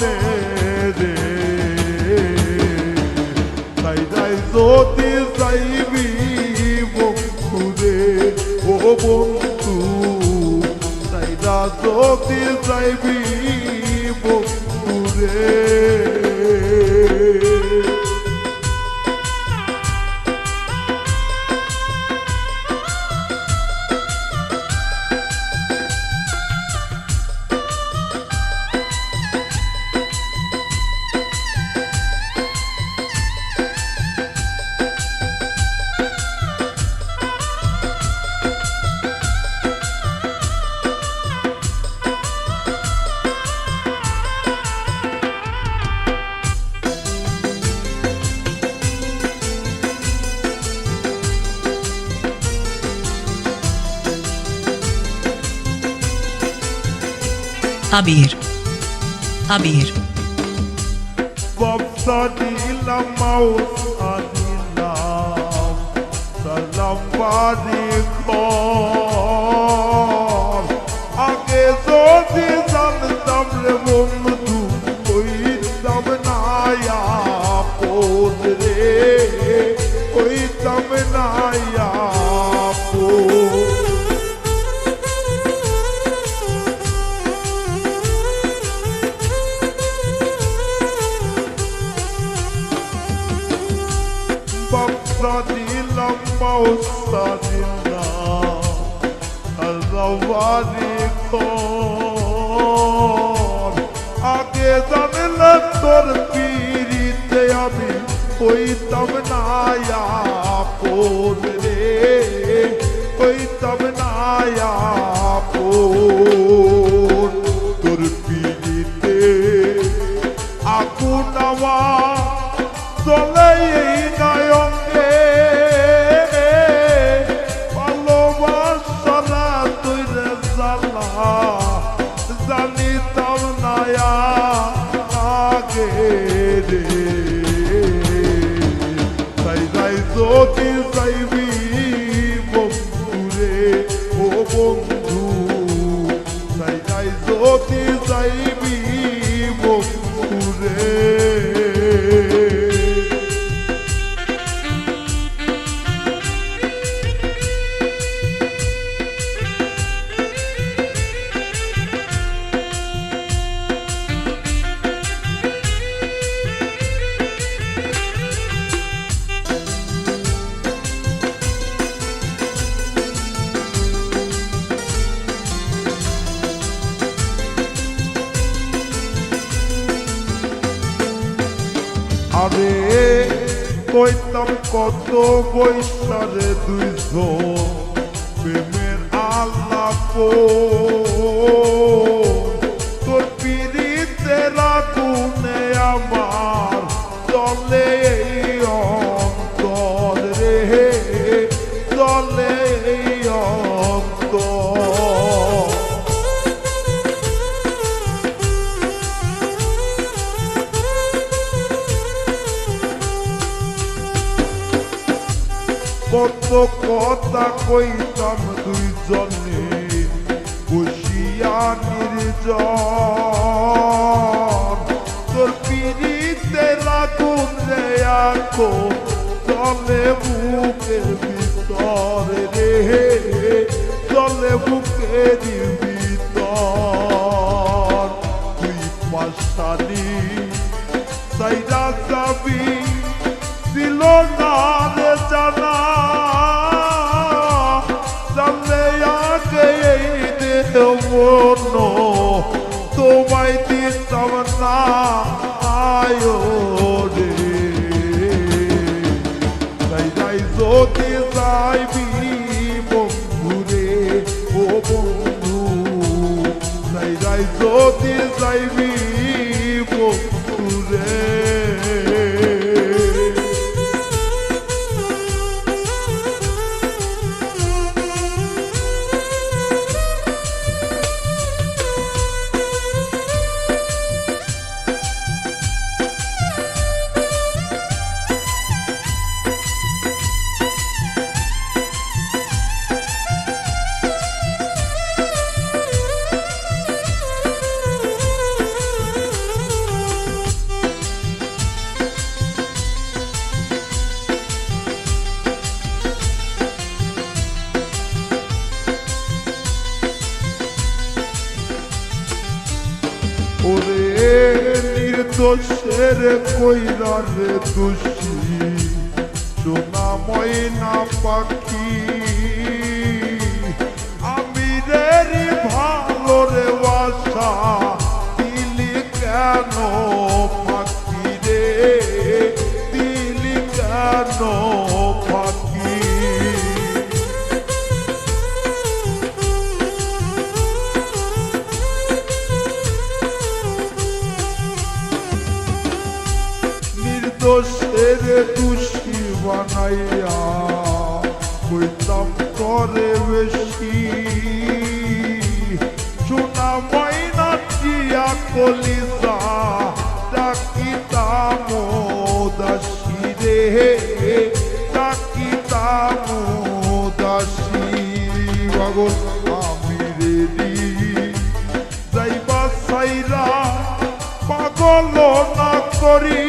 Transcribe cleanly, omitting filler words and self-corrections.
মনে রে তাই যাই যদি যাইবি বন্ধু রে ও বন্ধু তাই যা যদি যাইবি বন্ধু রে আবির আবির ব্যবসা দিলাম মাউসা দিলাম সালাম বাড়ি ঘর আগে যদি জানতাম রে বন্ধু কইতাম না আপন রে কইতাম না আপন ব্যবসা দিলাম ব্যবসা দিলাম বাড়ি ঘর আগে জানলে তোর পিড়িতে আমি কইতাম না আপন রে কইতাম না আপন তোর পিড়িতে আগুন আমার চলে এই নয়নে ভালোবাসা না তুই রে জালা জানিতাম না আগে রে তাই যাই যদি যাইবি বন্ধু রে ও বন্ধু তাই যাই যদি যাইবি বন্ধু রে আরে কইতাম কত বৈশারে দুইজন প্রেমের আলাপ তোর পিড়িতে রাগুনে আমার চলে এই অন্তর রে চলে এই অন্তর কত কথা কইতাম দুইজনে বসিয়া নির্জন তোর পিড়িতে লাগুন রে আঁকো চলে বুকের ভিতর রে চলে বুকের ভিতর তুই পাশানি সাইরা যাবি ছিল না রে জানা জানলে আগে এই দিন মন তোমায় দিতাম না আয়ো রে তাই যাই যদি যাইবি বন্ধু রে ও বন্ধু তাই যাই যদি যাইবি বন্ধু রে নির্দোষের কইরার দোষী সোনা ময়না পাখি আমিরেরই ভালো রে বাসা দিলি কেন পাখি রে দিলি কেন পাখি নির্দোষের দোষী বানাইয়া কইতাম করে বেশি সোনা ময়না দিয়া কলিজা ডাকিতাম দাসী রে ডাকিতাম দাসী পাগল আমি রেডি যাইবা সাইরা পাগল না করি